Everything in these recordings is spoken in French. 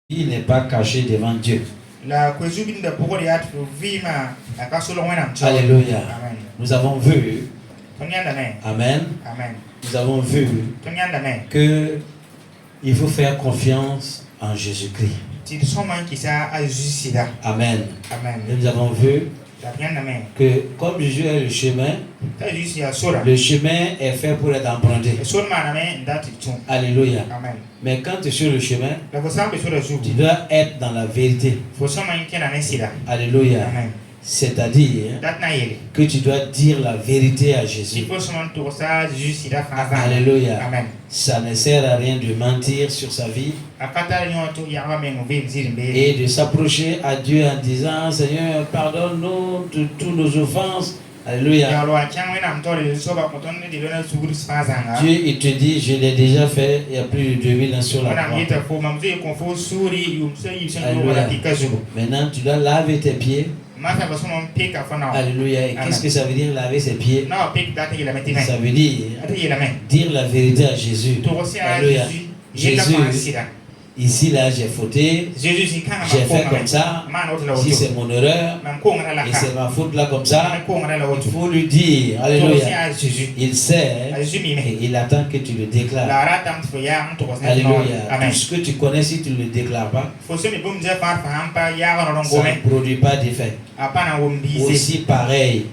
Il n'est pas caché devant Dieu. Alléluia. Nous avons vu. Amen. Nous avons vu que il faut faire confiance en Jésus-Christ. Amen. Et nous avons vu que comme Jésus est le chemin est fait pour être emprunté. Alléluia. Mais quand tu es sur le chemin, tu dois être dans la vérité. Alléluia. C'est-à-dire que tu dois dire la vérité à Jésus. Alléluia. Ça ne sert à rien de mentir sur sa vie et de s'approcher à Dieu en disant: Seigneur, pardonne-nous de toutes nos offenses. Alléluia. Dieu, il te dit: je l'ai déjà fait il y a plus de 2000 ans sur la croix. Alléluia. Maintenant, tu dois laver tes pieds. Alléluia. Et qu'est-ce que ça veut dire laver ses pieds? Ça veut dire la vérité à Jésus. Alléluia. Jésus, ici là j'ai fauté, j'ai fait comme ça, si c'est mon erreur et c'est ma faute là comme ça, il faut lui dire. Alléluia. Il sait et il attend que tu le déclares. Alléluia. Tout ce que tu connais, si tu ne le déclares pas, ça ne produit pas d'effet. Aussi pareil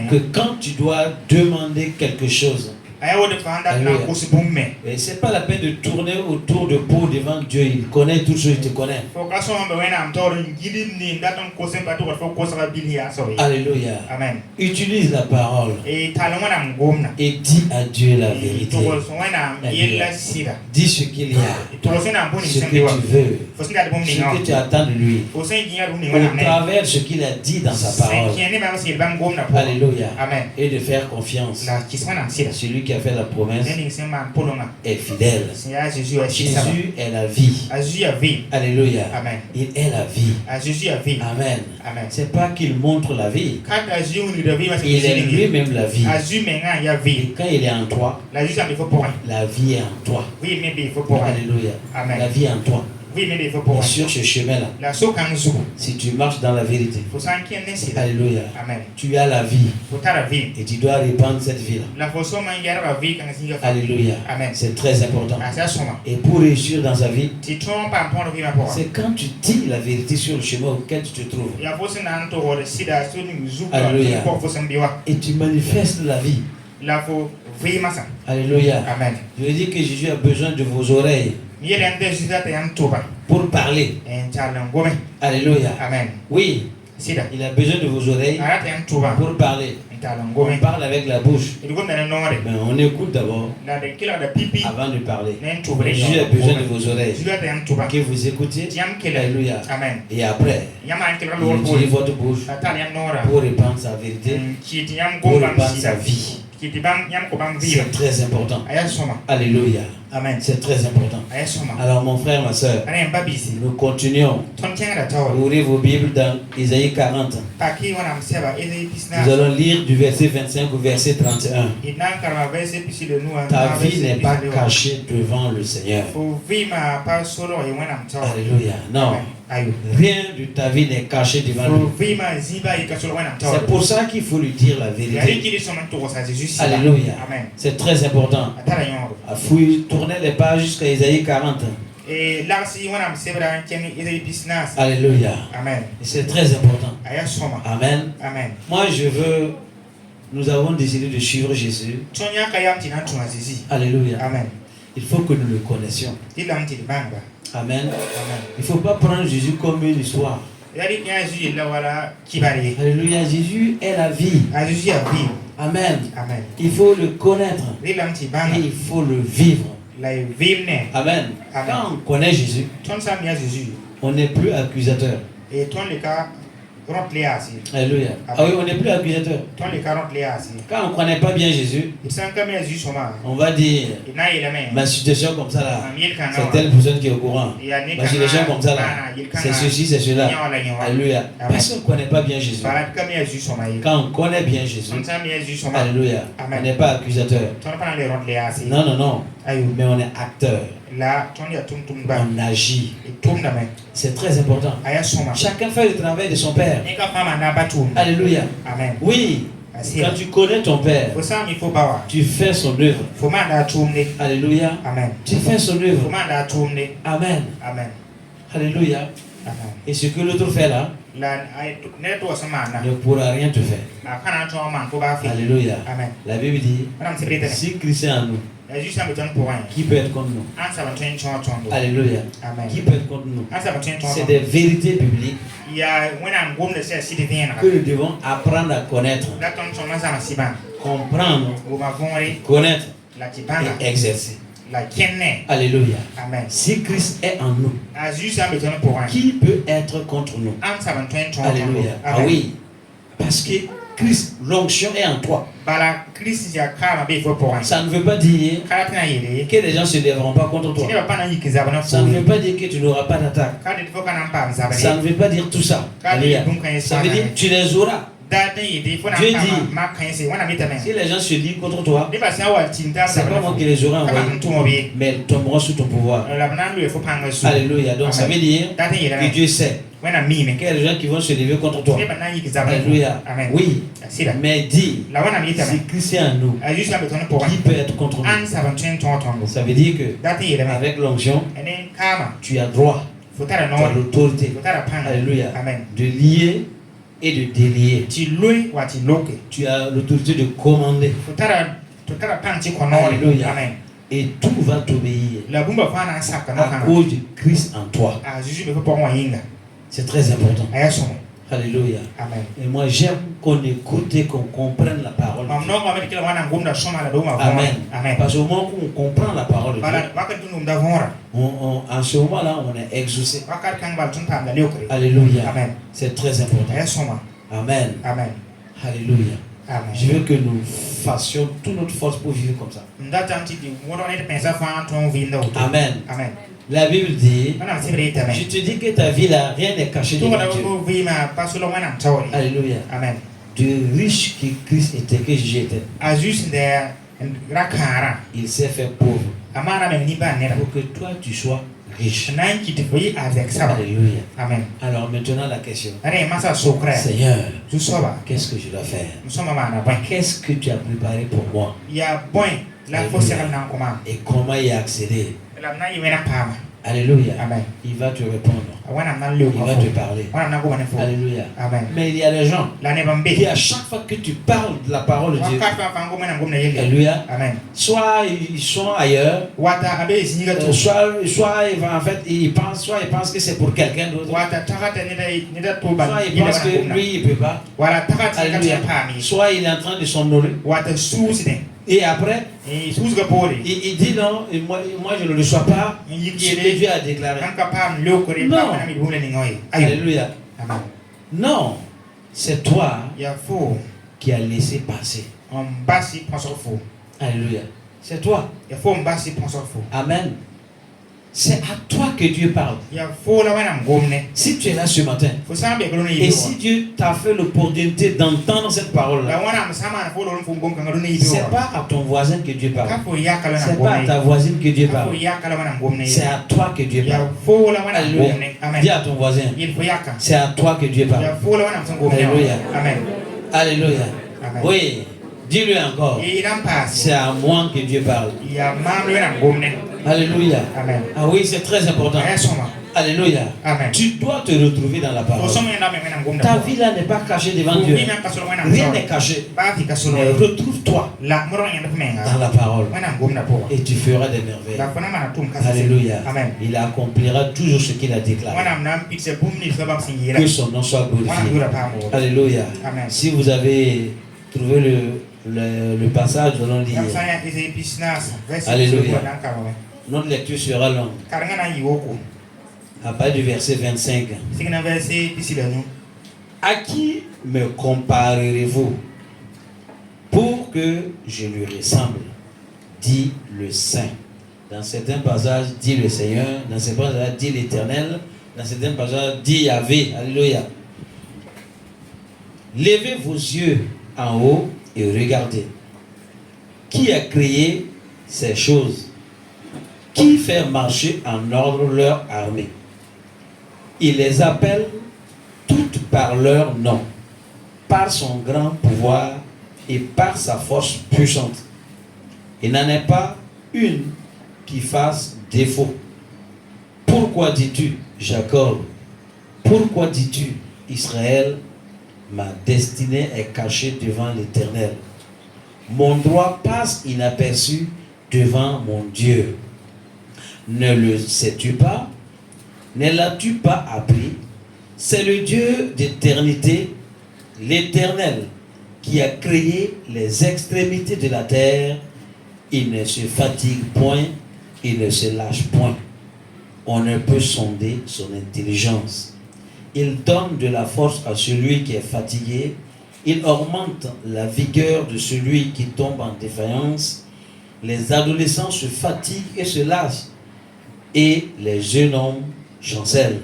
que quand tu dois demander quelque chose, et c'est pas la peine de tourner autour de peau devant Dieu. Il connaît tout ce que tu connais. Alléluia. Amen. Utilise la parole et dis à Dieu la vérité. Dis ce qu'il y a, ce que tu veux, ce que tu attends de lui, au travers de ce qu'il a dit dans sa parole. Alléluia. Amen. Et de faire confiance. Celui qui a fait la promesse est fidèle. Jésus est la vie. Alléluia. Amen. Il est la vie. Amen. C'est pas qu'il montre la vie. Il est lui-même la vie. Et quand il est en toi, la vie est en toi. Alléluia. La vie est en toi. Et sur ce chemin-là, si tu marches dans la vérité, alléluia, tu as la vie et tu dois répandre cette vie-là. Alléluia. C'est très important. Et pour réussir dans sa vie, c'est quand tu dis la vérité sur le chemin auquel tu te trouves. Alléluia. Et tu manifestes la vie. Alléluia. Je veux dire que Jésus a besoin de vos oreilles pour parler. Alléluia. Amen. Oui, il a besoin de vos oreilles pour parler. On parle avec la bouche, mais on écoute d'abord avant de parler. Jésus a besoin de vos oreilles, que vous écoutiez. Alléluia. Et après, il utilise votre bouche pour répandre sa vérité, pour répandre sa vie. C'est très important. Alléluia. Amen. C'est très important. Alors mon frère, ma soeur, nous continuons. Ouvrez vos Bibles dans Isaïe 40. Nous allons lire du verset 25 au verset 31. Ta vie n'est pas cachée devant le Seigneur. Alléluia. Non. Rien de ta vie n'est caché devant lui. C'est pour ça qu'il faut lui dire la vérité. Alléluia. C'est très important. Tournez les pages jusqu'à Isaïe 40. Alléluia. Amen. C'est très important. Amen. Moi je veux. Nous avons décidé de suivre Jésus. Alléluia. Amen. Il faut que nous le connaissions. Amen. Il ne faut pas prendre Jésus comme une histoire. Alléluia. Jésus est la vie. Amen. Il faut le connaître. Et il faut le vivre. Amen. Quand on connaît Jésus, on n'est plus accusateur. Alléluia. Ah oui, on n'est plus accusateur. Quand on ne connaît pas bien Jésus, on va dire: ma situation comme ça là, c'est telle personne qui est au courant. Ma situation comme ça là, c'est ceci, c'est cela. Alléluia. Parce qu'on ne connaît pas bien Jésus. Quand on connaît bien Jésus, alléluia, on n'est pas accusateur. Non. Mais on est acteur. on agit. C'est très important. Chacun fait le travail de son père. Alléluia. Amen. Oui. Quand tu connais ton père, tu fais son œuvre. Alléluia. Amen. Tu fais son œuvre. Amen. Amen. Alléluia. Amen. Et ce que l'autre fait là ne pourra rien te faire. Alléluia. Amen. La Bible dit, si Christ est en nous, qui peut être contre nous? Alléluia. Amen. Qui peut être contre nous? C'est des vérités bibliques que nous devons apprendre à connaître, comprendre, connaître et exercer. Alléluia. Amen. Si Christ est en nous, qui peut être contre nous? Alléluia. Ah oui. Parce que Christ, l'onction est en toi. Ça ne veut pas dire que les gens ne se lèveront pas contre toi. Ça ne veut pas dire que tu n'auras pas d'attaque. Ça ne veut pas dire tout ça. Alléluia. Ça veut dire que tu les auras. Dieu dit, si les gens se lient contre toi, c'est pas moi qui les aurai envoyés, mais ils tomberont sous ton pouvoir. Alléluia. Donc ça veut dire que Dieu sait qu'il y a des gens qui vont se lever contre toi. Alléluia. Oui. Mais dis, si Christ est en nous, qui peut être contre nous? Ça veut dire que avec l'onction, tu as droit, tu as l'autorité, alléluia, de lier et de délier. Tu as l'autorité de commander. Alléluia. Et tout va t'obéir à cause de Christ en toi. C'est très important. Alléluia. Amen. Et moi j'aime qu'on écoute et qu'on comprenne la parole de Dieu. Amen. Amen. Parce qu'au moment où on comprend la parole de Dieu, en ce moment-là, on est exaucé. Alléluia. Amen. C'est très important. Amen. Amen. Alléluia. Amen. Je veux que nous fassions toute notre force pour vivre comme ça. Amen. Amen. La Bible dit, je te dis que ta vie là, rien n'est caché devant Dieu. Alléluia. Amen. De riche que Christ était, que Jésus était, il s'est fait pauvre pour que toi tu sois riche. Alléluia. Amen. Alors maintenant la question, Seigneur, qu'est-ce que je dois faire? Qu'est-ce que tu as préparé pour moi? Et comment y accéder? Alléluia. Amen. Il va te répondre. Il va te parler. Alléluia. Amen. Mais il y a des gens qui, à chaque fois que tu parles de la parole de Dieu, alléluia, Amen. soit ils sont ailleurs, soit en fait ils pensent que c'est pour quelqu'un d'autre, soit ils pensent que lui il ne peut pas, alléluia, soit il est en train de s'honorer. Et après, il dit non, moi je ne le reçois pas ce que Dieu a déclaré. Non. Alléluia. Non, c'est toi qui as laissé passer. Alléluia. C'est toi. Amen. C'est à toi que Dieu parle. Si tu es là ce matin, et si Dieu t'a fait l'opportunité d'entendre cette parole-là, c'est pas à ton voisin que Dieu parle. C'est pas à ta voisine que Dieu parle. C'est à toi que Dieu parle. Alléluia. Dis à ton voisin, c'est à toi que Dieu parle. Alléluia. Alléluia. Oui. Dis-lui encore, c'est à moi que Dieu parle. Alléluia. Amen. Ah oui, c'est très important. Alléluia. Amen. Tu dois te retrouver dans la parole. Ta vie là n'est pas cachée devant Dieu. Rien n'est caché. Mais retrouve-toi dans la parole. Et tu feras des merveilles. Alléluia. Il accomplira toujours ce qu'il a déclaré. Que son nom soit glorifié. Alléluia. Si vous avez trouvé le passage, nous allons lire. Alléluia. Notre lecture sera longue. À partir du verset 25. À qui me comparerez-vous pour que je lui ressemble? Dit le Saint. Dans certains passages, dit le Seigneur. Dans certains passages, dit l'Éternel. Dans certains passages, dit Yahvé. Alléluia. Levez vos yeux en haut et regardez. Qui a créé ces choses? qui fait marcher en ordre leur armée. Il les appelle toutes par leur nom, par son grand pouvoir et par sa force puissante. Il n'en est pas une qui fasse défaut. Pourquoi dis-tu, Jacob? Pourquoi dis-tu, Israël? Ma destinée est cachée devant l'Éternel. Mon droit passe inaperçu devant mon Dieu. Ne le sais-tu pas? Ne l'as-tu pas appris? C'est le Dieu d'éternité, l'Éternel, qui a créé les extrémités de la terre. Il ne se fatigue point, il ne se lâche point. On ne peut sonder son intelligence. Il donne de la force à celui qui est fatigué. Il augmente la vigueur de celui qui tombe en défaillance. Les adolescents se fatiguent et se lassent, et les jeunes hommes chancellent.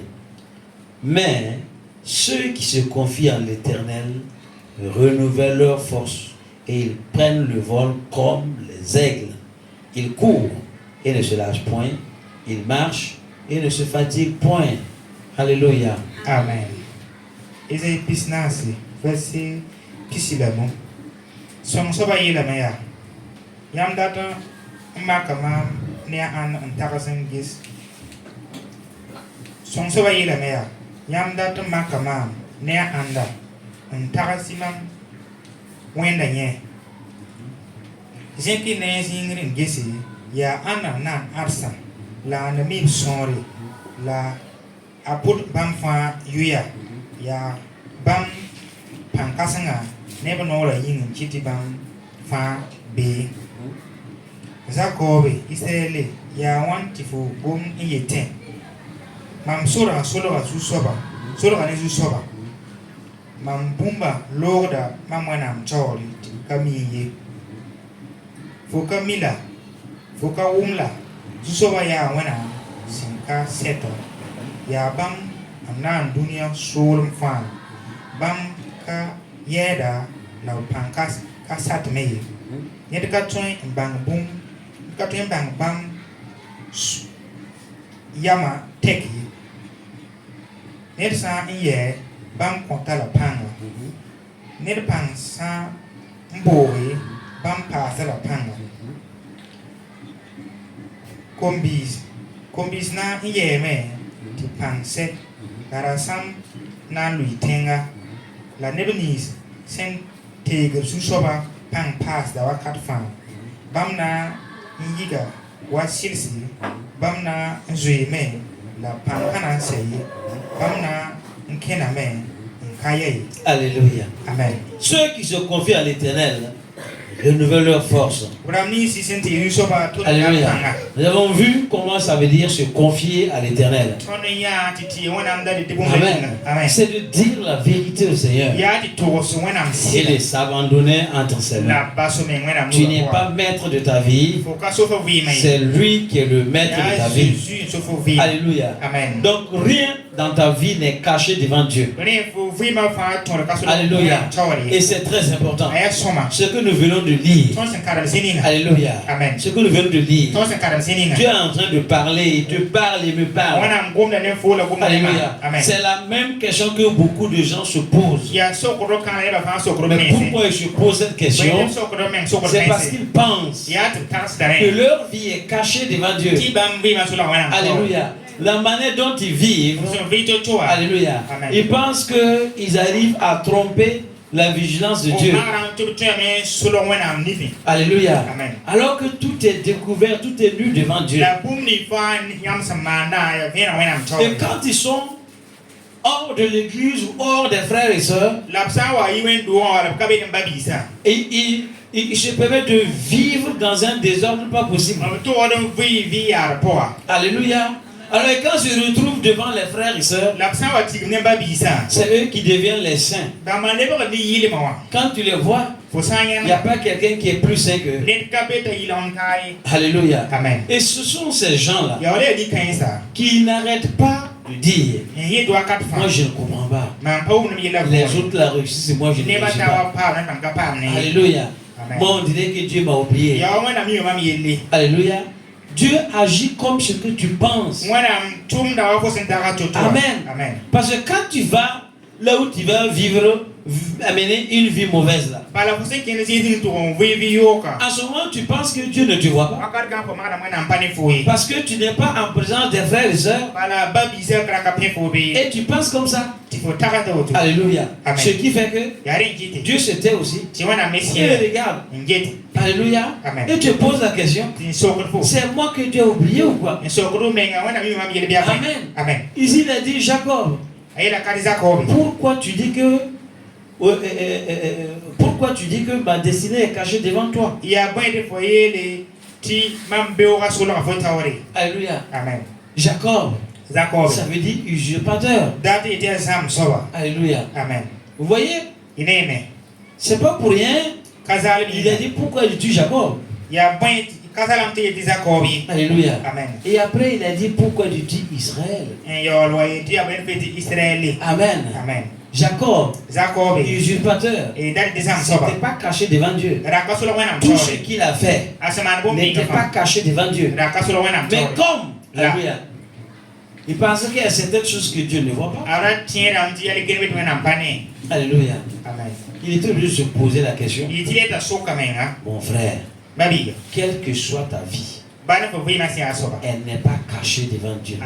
Mais ceux qui se confient en l'Éternel renouvellent leur force, et ils prennent le vol comme les aigles. Ils courent et ne se lâchent point. Ils marchent et ne se fatiguent point. Alléluia. Amen. Isaïe pisnasi verset pisilamo. Som soba yela maya. Yam data makama ne an antagasen gis. Som soba yela maya. Yam data makama ne anda antagasimam wenda nye. Jenki ne zingrin gisi ya ana nan arsa la na mib sonri la aput bam fa yuya ya bam pankasanga neba nora yin chiti bam fa be zakobe isele ya wantifu gum iyete mam sura solo su soba solo ne su soba mam bumba lorda mam wanam chori kamiye foka mila foka umla su soba ya wana sinka seto ya bam amnan dunia surum fan bam ka yeda la pankas ka sat me yed ka toin bang bum ka toin bang bam yama teki ned sa iye bam konta la panga ned pang sa mbori bam pa sa la panga kombis na iye me ti panse karasam na lui tenga la nebenis sen teger su soba pang pass da wakat fan bam na yiga wa silsi bam na nzui me la pang kana sei bam na nkena me nkaye. Alléluia. Amen. Ceux qui se confient à l'Éternel renouvellent leur force. Alléluia. Nous avons vu comment ça veut dire se confier à l'Éternel. Amen. C'est de dire la vérité au Seigneur et de s'abandonner entre ses mains. Tu n'es pas maître de ta vie, c'est lui qui est le maître de ta vie. Alléluia. Amen. Donc rien dans ta vie n'est caché devant Dieu. Alléluia. Et c'est très important. Ce que nous venons de lire. Alléluia. Amen. Ce que nous venons de lire. Dieu est en train de parler, il te parle et me parle. Alléluia. C'est la même question que beaucoup de gens se posent. Mais pourquoi ils se posent cette question? C'est parce qu'ils pensent que leur vie est cachée devant Dieu. Alléluia. La manière dont ils vivent, alléluia, ils pensent qu'ils arrivent à tromper la vigilance de Dieu. Alléluia. Amen. Alors que tout est découvert, tout est nu devant Dieu. Et quand ils sont hors de l'église ou hors des frères et sœurs, et ils se permettent de vivre dans un désordre pas possible. Alléluia. Alors quand je se retrouve devant les frères et sœurs, c'est eux qui deviennent les saints. Quand tu les vois, il n'y a pas quelqu'un qui est plus saint qu'eux. Alléluia. Amen. Et ce sont ces gens-là qui n'arrêtent pas de dire, moi je ne comprends pas. Les autres la réussissent et moi je ne réussis pas. Alléluia. Amen. Moi on dirait que Dieu m'a oublié. Alléluia. Dieu agit comme ce que tu penses. Amen. Amen. Parce que quand tu vas là où tu vas vivre, amener une vie mauvaise là. En ce moment, tu penses que Dieu ne te voit pas. Parce que tu n'es pas en présence des frères et sœurs. Et tu penses comme ça. Alléluia. Amen. Ce qui fait que Dieu se tait aussi. Et regarde. Alléluia. Amen. Et tu poses la question. C'est moi que tu as oublié ou quoi? Amen. Amen. Ici il a dit Jacob. Pourquoi tu dis que ma destinée est cachée devant toi? Alléluia. Amen. Jacob. Ça veut dire usurpateur. Alléluia. Amen. Vous voyez? C'est pas pour rien. Il a dit pourquoi tu tues Jacob? Alléluia. Amen. Et après il a dit pourquoi tu tues Israël? Amen. Amen. Jacob, usurpateur, n'était pas caché devant Dieu. Tout ce qu'il a fait n'était pas caché devant Dieu. Mais comme, alléluia, il pensait qu'il y a certaines choses que Dieu ne voit pas. Alléluia. Amen. Il était obligé de se poser la question. Mon frère, quelle que soit ta vie, elle n'est pas cachée devant Dieu.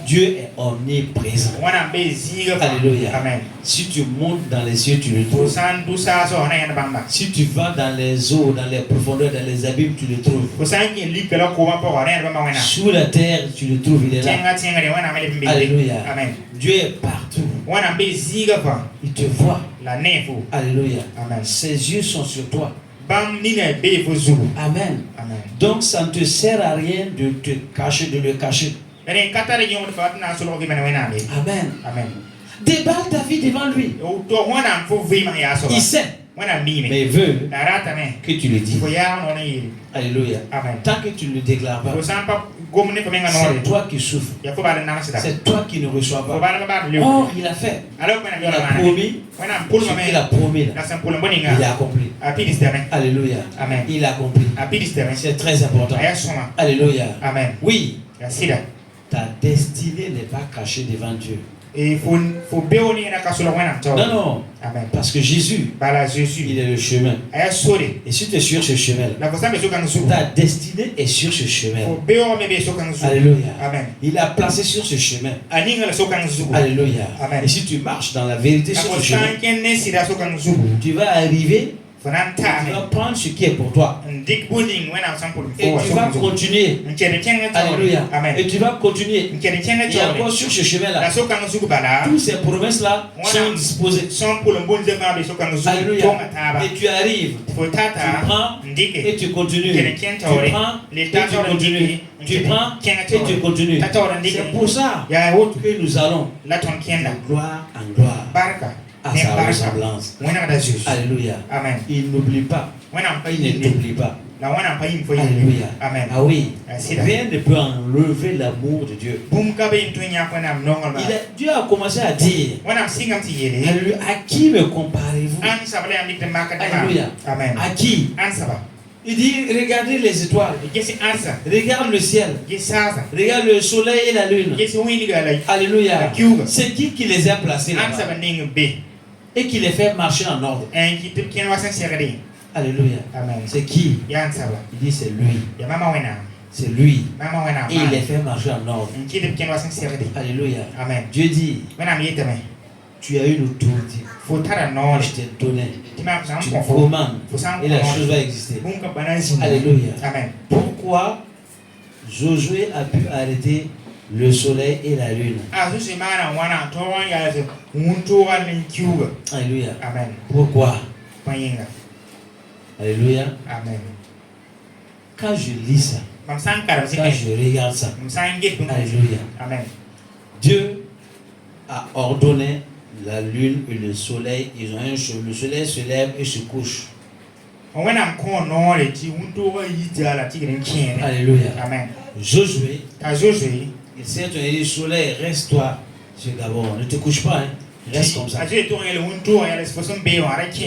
Dieu est omniprésent. Alléluia. Amen. Si tu montes dans les cieux, tu le trouves. Si tu vas dans les eaux, dans les profondeurs, dans les abîmes, tu le trouves. Sous la terre, tu le trouves, il est là. Alléluia. Amen. Dieu est partout. Il te voit. Alléluia. Amen. Ses yeux sont sur toi. Amen. Amen. Donc ça ne te sert à rien de te cacher, de le cacher. Amen. Amen. Déballe ta vie devant lui. Il sait. Mais il veut que tu le dises. Alléluia. Amen. Tant que tu ne le déclares pas, c'est toi qui souffres. C'est toi qui ne reçois pas. Oh, il a fait. Il a promis. Ce qu'il a promis, il a accompli. Alléluia. Amen. Il a accompli. C'est très important. Alléluia. Amen. Oui. Ta destinée n'est pas cachée devant Dieu. Non, non. Amen. Parce que Jésus, il est le chemin. Et si tu es sur ce chemin, ta destinée est sur ce chemin. Alléluia. Amen. Il a placé sur ce chemin. Alléluia. Amen. Et si tu marches dans la vérité sur ce chemin, tu vas arriver. Tu vas prendre ce qui est pour toi. Et tu vas continuer. Alléluia. Et tu vas continuer. Et encore sur ce chemin-là, toutes ces promesses-là sont disposées. Alléluia. Et tu arrives. Tu prends et tu continues. Tu prends et tu continues. Tu prends et tu continues. C'est pour ça que nous allons de gloire en gloire. À sa ressemblance. Alléluia. Amen. Il n'oublie pas. Il ne t'oublie pas. Alléluia. Amen. Ah oui. Rien ne peut enlever l'amour de Dieu. Dieu a commencé à dire. Alléluia. À qui me comparez-vous? Alléluia. Amen. À qui? Il dit, regardez les étoiles. Regarde le ciel. Regarde le soleil et la lune. Alléluia. C'est qui les a placés là-bas? Et qui les fait marcher en ordre. Alléluia. Amen. C'est qui? Il dit c'est lui. C'est lui. Et il les fait marcher en ordre. Alléluia. Amen. Dieu dit, tu as une autorité. Je t'ai donné. Tu commandes. Et la chose va exister. Alléluia. Amen. Pourquoi Josué a pu arrêter le soleil et la lune? Alléluia. Amen. Pourquoi? Alléluia. Amen. Quand je lis ça, quand je regarde ça, alléluia. Amen. Dieu a ordonné la lune et le soleil, ils ont un jour, le soleil se lève et se couche. Alléluia. Amen. Josué, il s'est dit, le soleil, reste-toi sur Gabon, ne te couche pas, hein. Reste comme ça.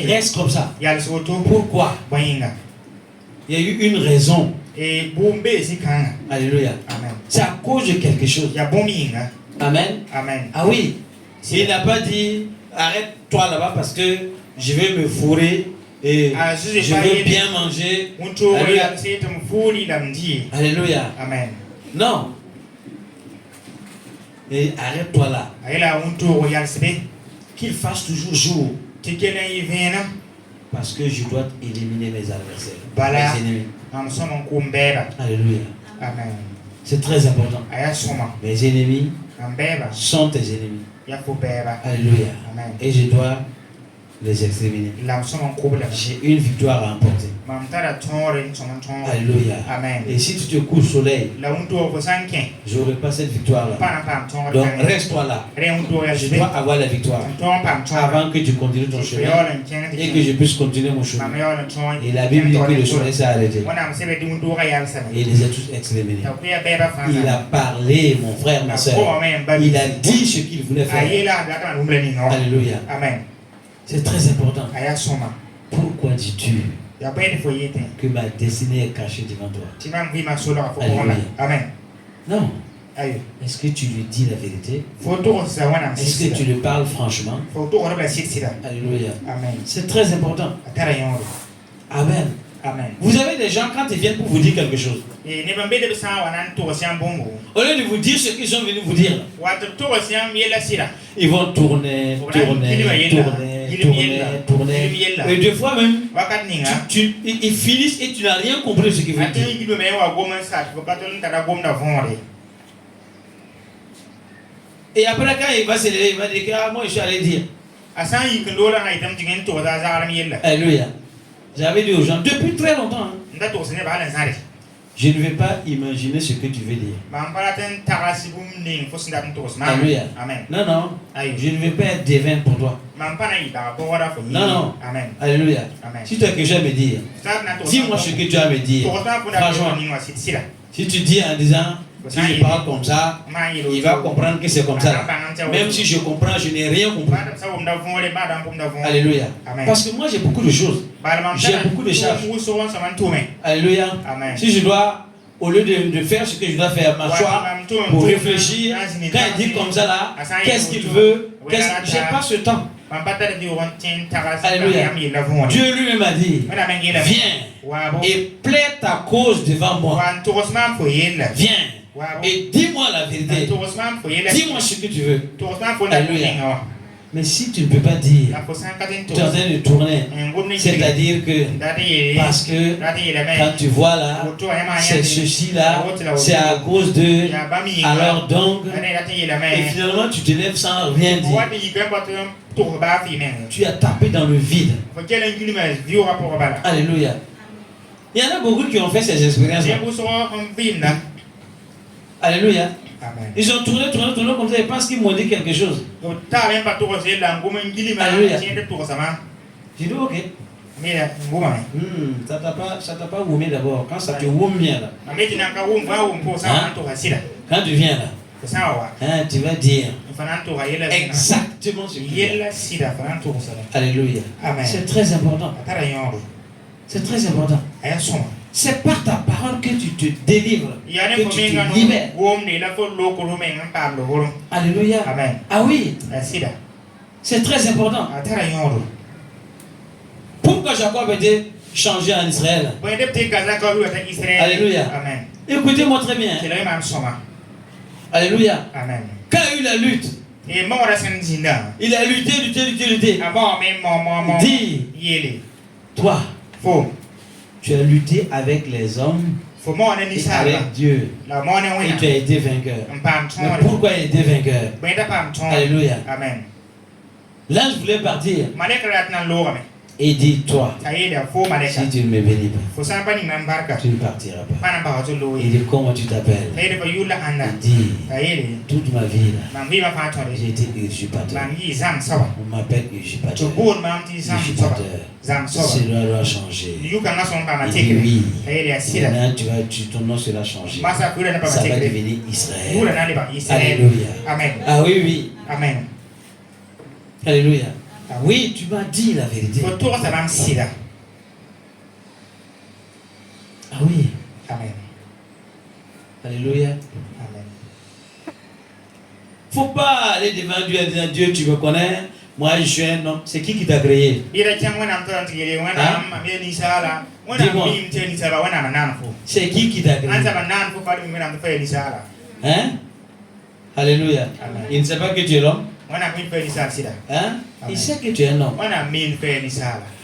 Reste comme ça. Pourquoi? Il y a eu une raison Alléluia. C'est à cause de quelque chose. Amen. Amen. Ah oui. Il n'a pas dit arrête-toi là-bas parce que je vais me fourrer et je veux bien manger. Alléluia. Alléluia. Amen. Non. Et arrête-toi là. Qu'il fasse toujours jour. Parce que je dois éliminer mes adversaires. Mes ennemis. Alléluia. Amen. C'est très important. Mes ennemis sont tes ennemis. Alléluia. Amen. Et je dois les exterminer. J'ai une victoire à emporter. Alléluia. Amen. Et si tu te couches au soleil, je n'aurai pas cette victoire-là. Donc reste-toi là. Je dois avoir la victoire avant que tu continues ton chemin et que je puisse continuer mon chemin. Et la Bible dit que le soleil s'est arrêté. Et il les a tous exterminés. Il a parlé, mon frère, ma soeur. Il a dit ce qu'il voulait faire. Alléluia. Amen. C'est très important. Pourquoi dis-tu que ma destinée est cachée devant toi? Alléluia. Amen. Non. Est-ce que tu lui dis la vérité? Est-ce que tu lui parles franchement? Alléluia. Amen. C'est très important. Amen. Amen. Vous avez des gens quand ils viennent pour vous dire quelque chose, au lieu de vous dire ce qu'ils sont venus vous dire, ils vont tourner. Et des fois même, ils finissent et tu n'as rien compris de ce qu'ils veulent dire. Et après, quand il va se lever, il va dire ah, moi je suis allé dire. Alléluia. J'avais dit aux gens depuis très longtemps. Je ne vais pas imaginer ce que tu veux dire. Alléluia. Non, non. Je ne vais pas être divin pour toi. Non, non. Alléluia. Si tu as quelque chose à me dire, dis-moi ce que tu as à me dire. Franchement, si tu dis en disant, si je parle comme ça, il va comprendre que c'est comme ça. Même si je comprends, je n'ai rien compris. Alléluia. Parce que moi j'ai beaucoup de choses. J'ai beaucoup de charges. Alléluia. Si je dois, au lieu de faire ce que je dois faire, m'asseoir pour réfléchir, quand il dit comme ça là, qu'est-ce qu'il veut, je n'ai pas ce temps. Alléluia. Dieu lui-même a dit, viens et plaide ta cause devant moi. Viens. Et dis-moi la vérité. Dis-moi ce que tu veux. Alléluia. Mais si tu ne peux pas dire, tu es en train de tourner, c'est-à-dire que, parce que quand tu vois là, c'est ceci là, c'est à cause de, alors donc, et finalement tu te lèves sans rien dire. Tu as tapé dans le vide. Alléluia. Il y en a beaucoup qui ont fait ces expériences. Alléluia. Amen. Ils ont tourné comme ça et pensent qu'ils m'ont dit quelque chose. Alléluia. J'ai dit ok. Ça t'a pas woumé d'abord. Quand ça te woume bien là. Quand tu viens là, tu vas dire exactement ce qu'il y a. Alléluia. C'est très important. C'est très important. C'est par ta parole que tu te délivres, que tu te libères. Alléluia. Amen. Ah oui. C'est très important. Pourquoi Jacob était changé en Israël? Alléluia. Amen. Écoutez-moi très bien. Alléluia. Amen. Quand il y a eu la lutte, il a lutté. Dit, toi, tu as lutté avec les hommes et avec Dieu. Et tu as été vainqueur. Mais pourquoi il a été vainqueur? Alléluia. Amen. L'ange voulait partir. Et dit, toi, si tu ne me bénis pas, tu ne partiras pas. Il dit, comment tu t'appelles? Il dit, toute ma vie, j'ai été usurpateur. On m'appelle usurpateur. Cela doit changer. Il dit, oui. Maintenant, ton nom sera changé. Ça va devenir Israël. Alléluia. Ah oui, oui. Amen. Alléluia. Oui, tu m'as dit la vérité. Ah oui. Amen. Alléluia. Amen. Faut pas aller devant Dieu et dire Dieu, tu me connais, moi je suis un homme. C'est qui t'a créé? C'est qui t'a créé? Hein? Alléluia. Amen. Il ne sait pas que tu es l'homme. Hein? Il sait que tu es un homme.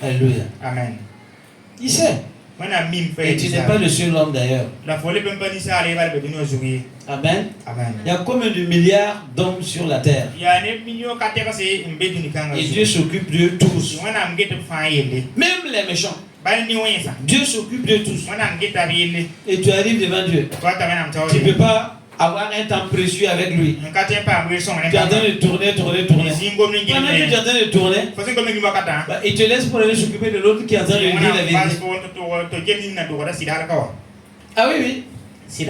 Alléluia. Amen. Il sait. Et tu n'es pas le seul homme d'ailleurs. Amen. Amen. Il y a combien de milliards d'hommes sur la terre? Et Dieu s'occupe de tous. Même les méchants. Dieu s'occupe de tous. Et tu arrives devant Dieu. Tu ne peux pas avoir un temps précieux avec lui. Tu es en train de tourner. Pendant que tu es en train de tourner, il te laisse pour aller s'occuper de l'autre qui est en train de lui dire la vérité. Ah oui, oui.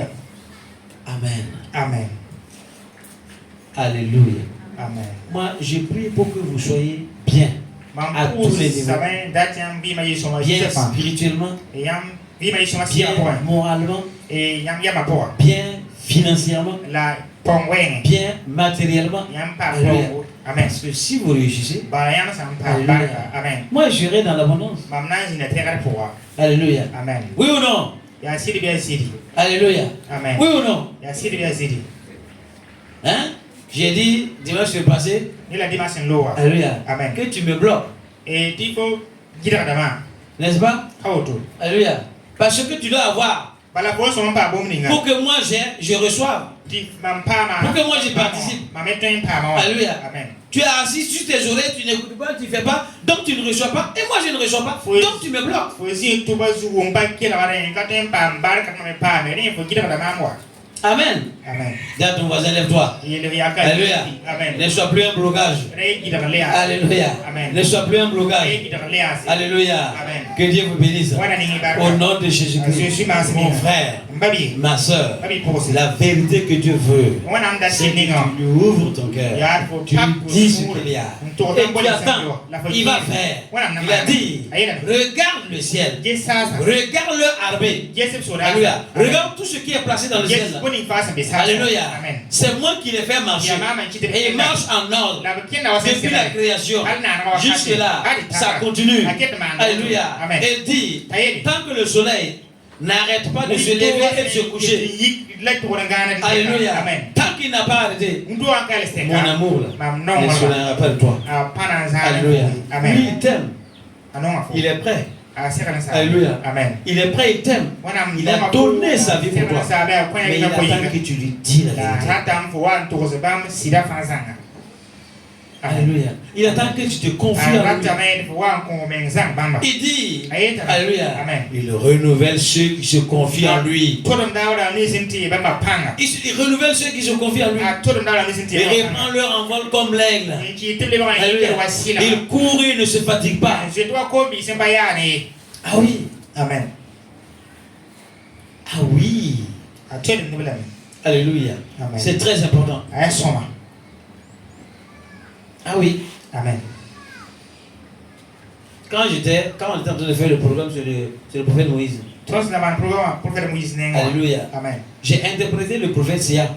Amen. Amen. Alléluia. Amen. Moi, je prie pour que vous soyez bien à tous les niveaux. Bien spirituellement, bien moralement, bien financièrement, bien matériellement. Alléluia. Parce que si vous réussissez, Amen. moi j'irai dans l'abondance. Alléluia. Amen. Oui ou non? Alléluia. Amen. Oui ou non? Hein? J'ai dit dimanche passé, alléluia, Amen. que tu me bloques. N'est-ce pas? Alléluia. Parce que tu dois avoir. Pour que moi je reçoive. Pour que moi je participe. Alléluia. Amen. Tu es assis sur tes oreilles, tu n'écoutes pas, tu ne fais pas, donc tu ne reçois pas, et moi je ne reçois pas, donc tu me bloques. Amen. Amen. Dis à ton voisin, lève-toi. Alléluia. Amen. Ne sois plus un blocage. Alléluia. Amen. Ne sois plus un blocage. Alléluia. Amen. Que Dieu vous bénisse. Au nom de Jésus-Christ, mon frère, ma soeur, la vérité que Dieu veut, c'est que tu lui ouvres ton cœur. Tu lui dis ce qu'il y a. Et tu attends. Il va faire. Il a dit, regarde le ciel. Regarde le armée. Alléluia. Regarde tout ce qui est placé dans le ciel. Alléluia. C'est moi qui les fais marcher. Et ils marchent en ordre. Depuis la création jusque là, ça continue. Alléluia. Et dit, tant que le soleil n'arrête pas de se lever et de se coucher. Alléluia. Tant qu'il n'a pas arrêté, mon amour ne sera pas de toi. Alléluia. Lui, il t'aime. Il est prêt. Alléluia. Amen. Il est prêt, il t'aime. Il a donné sa vie pour toi. Mais il attend que tu lui dis la vérité. Alléluia. Il attend que tu te confies en lui. Il dit, alléluia, il renouvelle ceux qui se confient en lui. Il renouvelle ceux qui se confient en lui. Il reprend leur envol comme l'aigle. Alléluia. Il court et ne se fatigue pas. Ah oui. Amen. Ah oui. Alléluia. C'est très important. Ah oui. Amen. Quand on était en train de faire le programme sur le prophète Moïse. Alléluia. Amen. J'ai interprété le prophète Sia.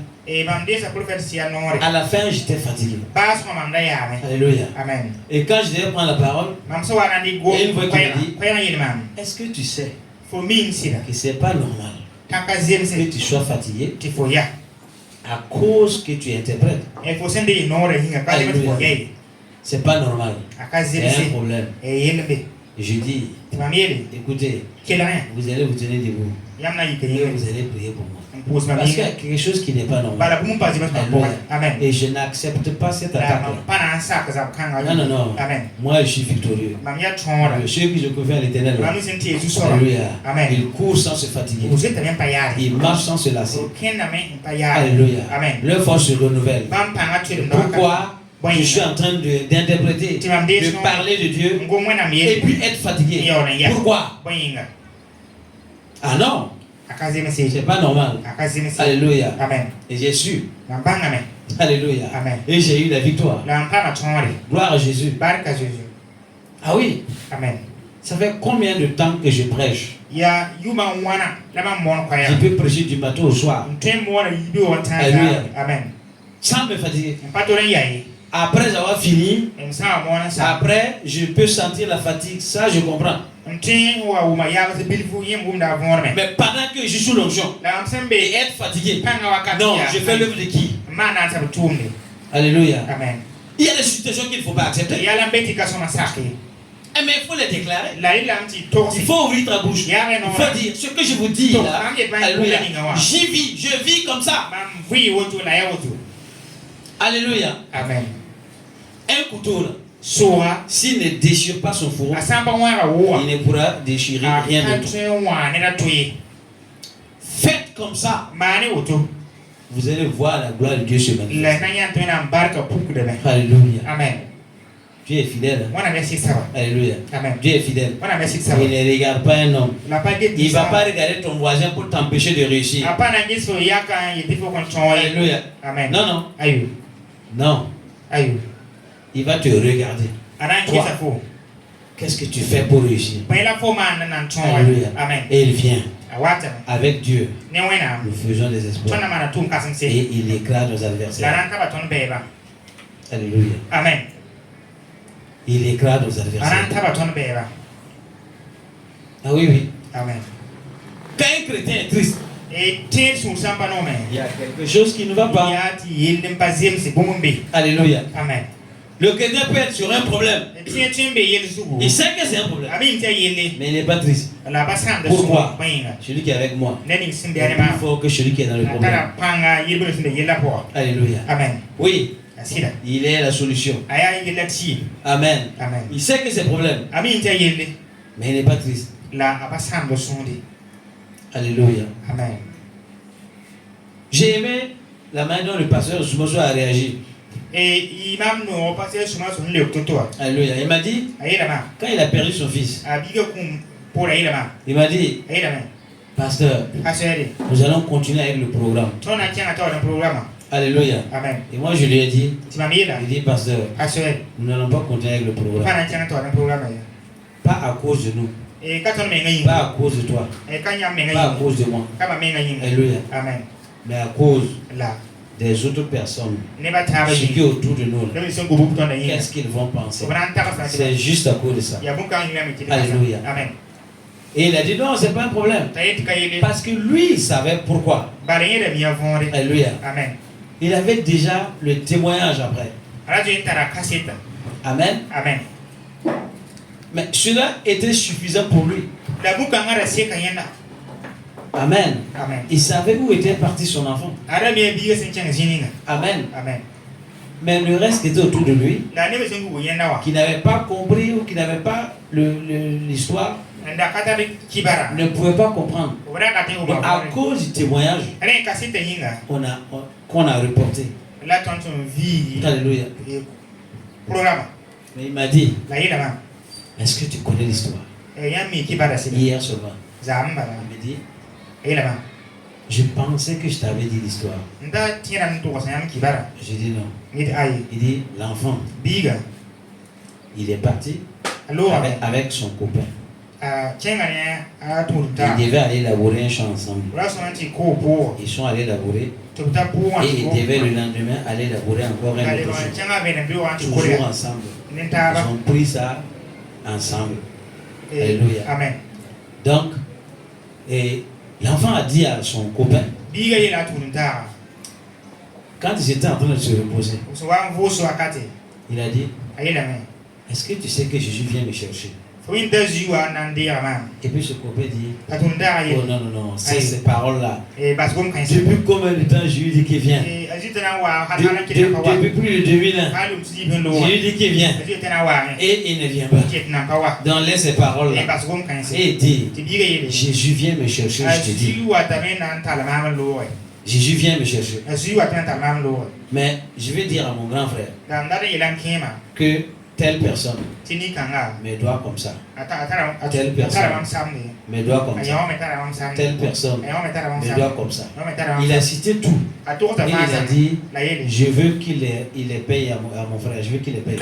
À la fin, j'étais fatigué. Alléluia. Amen. Et quand je devais prendre la parole, il y a une voix qui me dit, est-ce que tu sais que ce n'est pas normal que tu sois fatigué à cause que tu interprètes? Alléluia. C'est pas normal. C'est un problème. Je dis, écoutez, vous allez vous tenir debout. Et vous allez prier pour moi. Parce qu'il y a quelque chose qui n'est pas normal. Amen. Et je n'accepte pas cette attaque. Non. Moi, je suis victorieux. Ceux qui se confient à l'Éternel, alléluia, ils courent sans se fatiguer. Ils marchent sans se lasser. Alléluia. Leur force se renouvelle. Pourquoi je suis en train d'interpréter, de parler de Dieu et puis être fatigué? Pourquoi? Ah non, c'est pas normal. Alléluia. Et j'ai su. Alléluia. Et j'ai eu la victoire. Gloire à Jésus. Ah oui. Ça fait combien de temps que je prêche? Je peux prêcher du matin au soir. Alléluia. Amen. Sans me fatiguer. Après avoir fini, après je peux sentir la fatigue. Ça, je comprends. Mais pendant que je suis sous l'onction et être fatigué, non, je fais l'œuvre de qui? Alléluia. Amen. Il y a des situations qu'il ne faut pas accepter. Mais il faut les déclarer. Il faut ouvrir ta bouche. Il faut dire ce que je vous dis là. Alléluia. J'y vis, je vis comme ça. Alléluia. Amen. Un couteau là, s'il ne déchire pas son fourreau, il ne pourra déchirer rien de tout. Faites comme ça. Vous allez voir la gloire de Dieu se manifester. Alléluia. Amen. Dieu est fidèle. Alléluia. Amen. Dieu est fidèle. Il ne regarde pas un homme. Il ne va pas regarder ton voisin pour t'empêcher de réussir. Alléluia. Amen. Non, non. Non. Il va te regarder. Toi, qu'est-ce que tu fais pour réussir? Alléluia. Amen. Et il vient. Avec Dieu, nous faisons des espoirs. Et il écrase nos adversaires. Alléluia. Amen. Il écrase nos adversaires. Ah oui, oui. Amen. Quand un chrétien est triste, il y a quelque chose qui ne va pas. Alléluia. Amen. Le chrétien peut être sur un problème. Il sait que c'est un problème. Mais il n'est pas triste. Pourquoi? Celui qui est avec moi est plus fort que celui qui est dans le problème. Alléluia. Amen. Oui. Il est la solution. Amen. Amen. Il sait que c'est un problème. Mais il n'est pas triste. Alléluia. Amen. J'ai aimé la manière dont le pasteur Soumoso a réagi. Alléluia. Il m'a dit, quand il a perdu son fils, il m'a dit, pasteur, nous allons continuer avec le programme. Alléluia. Amen. Et moi je lui ai dit, il dit, pasteur, nous n'allons pas continuer avec le programme. Pas à cause de nous. Pas à cause de toi. Pas à cause de moi. Alléluia. Amen. Mais à cause des autres personnes, ceux qui sont autour de nous, qu'est-ce qu'ils vont penser? C'est juste à cause de ça. Alléluia. Amen. Et il a dit non, c'est pas un problème. Parce que lui, il savait pourquoi. Alléluia. Amen. Il avait déjà le témoignage après. Amen. Amen. Mais cela était suffisant pour lui. Amen. Amen. Il savait où était parti son enfant. Amen. Amen. Mais le reste qui était autour de lui, qui n'avait pas compris ou qui n'avait pas l'histoire, ne pouvait pas comprendre. Donc, à cause du témoignage qu'on a reporté. Alléluia. Mais il m'a dit, est-ce que tu connais l'histoire? Hier seulement. Il m'a dit, je pensais que je t'avais dit l'histoire. J'ai dit non. Il dit, l'enfant, il est parti avec son copain. Ils devaient aller labourer un champ ensemble. Ils sont allés labourer. Et ils devaient le lendemain aller labourer encore un autre champ. Toujours ensemble. Ils ont pris ça ensemble. Alléluia. Amen. Donc, l'enfant a dit à son copain, quand ils étaient en train de se reposer, il a dit, est-ce que tu sais que Jésus vient me chercher? Et puis ce copain dit, oh non, non, non, c'est ces paroles-là. Depuis combien de temps Jésus dit qu'il vient? Depuis plus de 2000 ans. Jésus dit qu'il vient. Et il ne vient pas. Donc laisse ces paroles-là. Et il dit, Jésus vient me chercher, je te dis. Jésus vient me chercher. Mais je vais dire à mon grand frère que telle personne me doit comme ça. Telle personne me doit comme ça. Telle personne me doit comme ça. Il a cité tout. Et il a dit, je veux qu'il les paye à mon frère. Je veux qu'il les paye.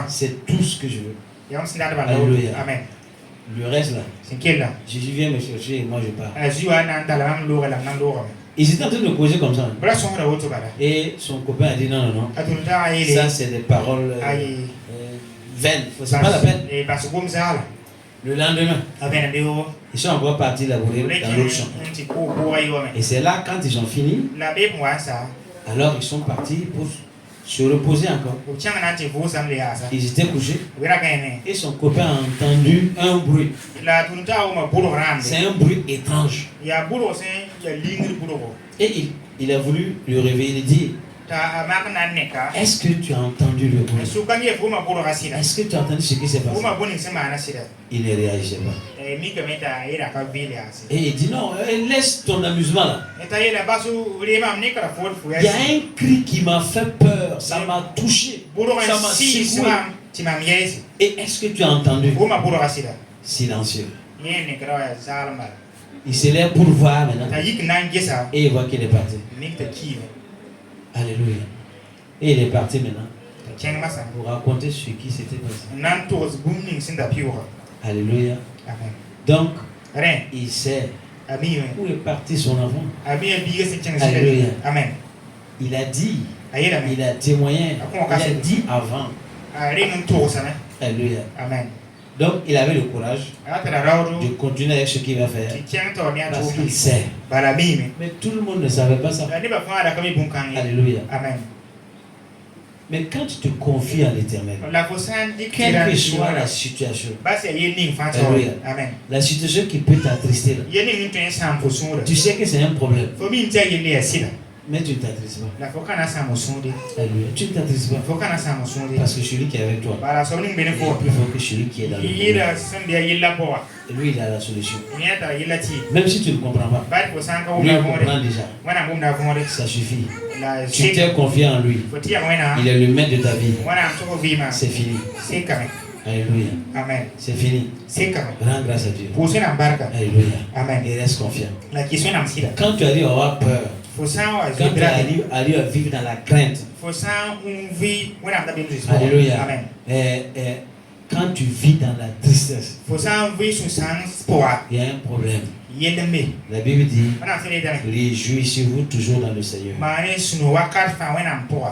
C'est tout ce que je veux. Alléluia. Amen. Le reste là, Jésus vient me chercher et moi je pars. Ils étaient en train de causer comme ça. Et son copain a dit non. Ça c'est des paroles vaines. C'est pas la peine. Le lendemain, ils sont encore partis labourer dans l'autre champ. Et c'est là, quand ils ont fini, alors ils sont partis pour se reposer encore. Ils étaient couchés. Et son copain a entendu un bruit. C'est un bruit étrange. Et il a voulu le réveiller. Il dit: est-ce que tu as entendu le bruit? Est-ce que tu as entendu ce qui s'est passé? Il ne réagissait pas. Et il dit: non, laisse ton amusement là. Il y a un cri qui m'a fait peur, ça m'a touché, ça m'a secoué. Et est-ce que tu as entendu? Silencieux. Il se lève pour voir maintenant. Et il voit qu'il est parti. Alléluia. Et il est parti maintenant pour raconter ce qui s'était passé. Alléluia. Donc, il sait où est parti son enfant. Alléluia. Il a dit, il a témoigné, il a dit avant. Alléluia. Donc, il avait le courage de continuer avec ce qu'il va faire parce qu'il sait. Mais tout le monde ne savait pas ça. Alléluia. Mais quand tu te confies à l'Éternel, quelle que soit la situation, alléluia, la situation qui peut t'attrister, tu sais que c'est un problème. Mais tu ne t'attristes pas. Alléluia. Tu ne t'attristes pas. Parce que celui qui est avec toi est plus fort que celui qui est dans le monde. Et lui, il a la solution. Même si tu ne comprends pas, lui, il comprend déjà. Ça suffit. Tu t'es confié en lui. Il est le maître de ta vie. C'est fini. Alléluia. Amen. C'est fini. Rends grâce à Dieu. Alléluia. Et reste confiant. Quand tu arrives à avoir peur, quand tu arrives à vivre dans la crainte, alléluia. Quand tu vis dans la tristesse, il y a un problème. La Bible dit: réjouissez-vous toujours dans le Seigneur.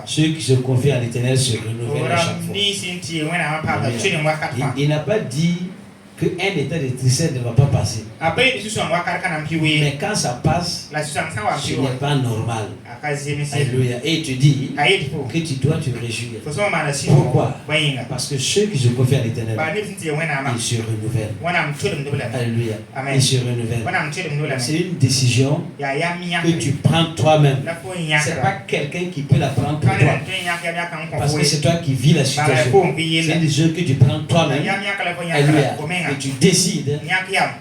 Ceux qui se confient à l'Éternel se renouvellent à chaque fois. Il n'a pas dit qu'un état de tristesse ne va pas passer. Mais quand ça passe, ce n'est pas normal. Alléluia. Et il te dit que tu dois te réjouir. Pourquoi? Parce que ceux qui se confient à l'Éternel, ils se renouvellent. Alléluia. Ils se renouvellent. C'est une décision que tu prends toi-même. Ce n'est pas quelqu'un qui peut la prendre pour toi. Parce que c'est toi qui vis la situation. C'est une décision que tu prends toi-même. Alléluia. Et tu décides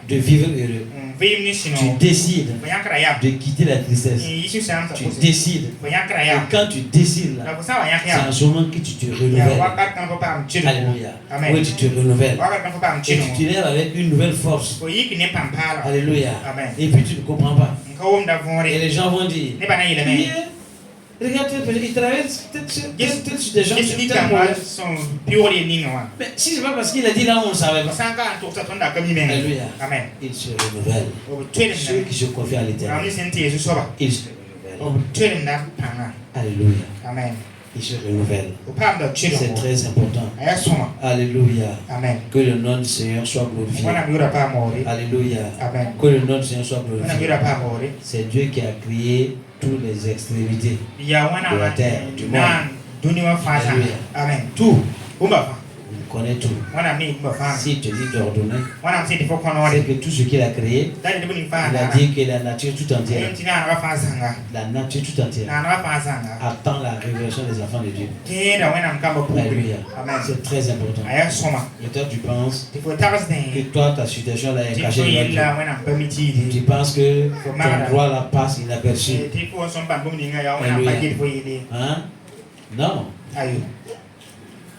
de vivre heureux. Tu décides de quitter la tristesse. Tu décides. Et quand tu décides là, c'est en ce moment que tu te renouvelles. Alléluia. Oui, tu te renouvelles. Et tu te lèves avec une nouvelle force. Alléluia. Et puis tu ne comprends pas. Et les gens vont dire: regarde, il traverse peut-être sur des gens. Mais si c'est pas parce qu'il a dit là, on ne savait pas. Alléluia. Il se renouvelle. Ceux qui se confient à l'Éternel, ils se renouvellent. Alléluia. Amen. Il se renouvelle. C'est très important. Alléluia. Que le nom du Seigneur soit glorifié. Alléluia. Que le nom du Seigneur soit glorifié. C'est Dieu qui a créé toutes les extrémités de la terre, du monde. Alléluia. Tout. Il connaît tout. S'il te dit d'ordonner, c'est que tout ce qu'il a créé, il a dit que la nature tout entière, attend la révélation des enfants de Dieu. Alléluia. C'est très important. Et toi, tu penses que toi, ta situation là est cachée devant Dieu. Tu penses que ton droit là passe inaperçu. Alléluia. Hein? Non.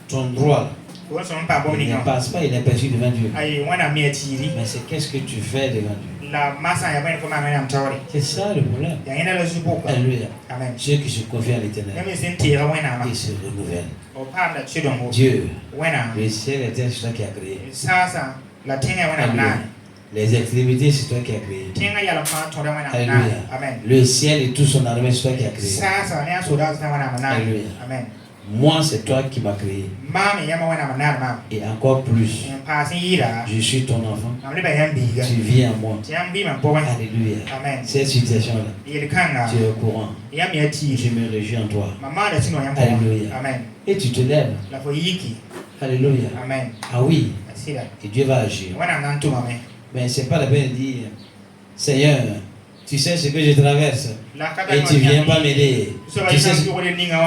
Ton droit Il ne passe pas inaperçu devant Dieu. Mais c'est qu'est-ce que tu fais devant Dieu. C'est ça le problème. Alléluia. Ceux qui se confient à l'Éternel, ils se renouvellent. Dieu, le ciel et terre, c'est toi qui as créé. Alléluia. Les extrémités, c'est toi qui as créé. Alléluia. Le ciel et tout son armée, c'est toi qui as créé. Alléluia. Moi, c'est toi qui m'as créé. Et encore plus, je suis ton enfant. Tu vis en moi. Alléluia. Cette situation-là, tu es au courant. Je me réjouis en toi. Alléluia. Et tu te lèves. Alléluia. Ah oui. Et Dieu va agir. Mais ce n'est pas la peine de dire, Seigneur, tu sais ce que je traverse et tu ne viens pas m'aider. Tu sais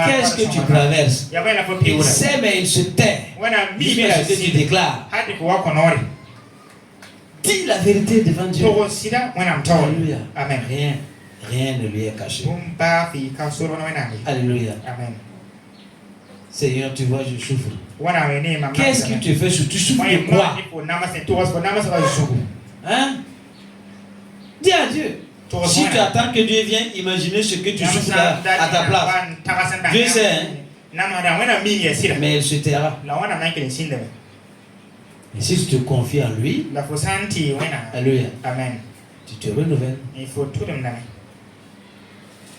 qu'est-ce que tu traverses? Il sait mais il se tait. Dis ce que tu déclares. Dis la vérité devant Dieu. Alléluia. Rien ne lui est caché. Alléluia. Seigneur, tu vois, je souffre. Qu'est-ce que tu fais? Tu souffres de quoi? Hein? Dis à Dieu. Si tu attends que Dieu vienne imaginer ce que tu souffres à ta place, Dieu sait, hein? Mais il se taira. Et si tu te confies en lui, alléluia, tu te renouvelles.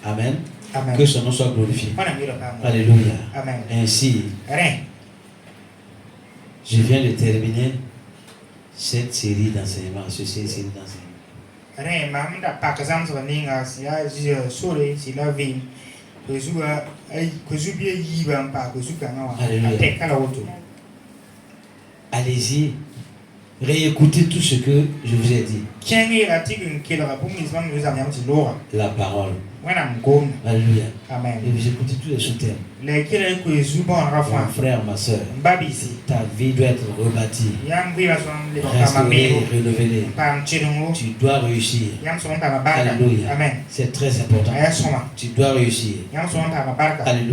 Amen. Que son nom soit glorifié. Alléluia. Ainsi, je viens de terminer cette série d'enseignements, cette série d'enseignements. Allez-y, réécoutez tout ce que je vous ai dit. La parole. Alléluia. Et vous écoutez tous les sous-thèmes. Mon frère, ma soeur, ta vie doit être rebâtie, restaurée, renouvelée. Tu dois réussir. Alléluia. C'est très important. Tu dois réussir. Alléluia.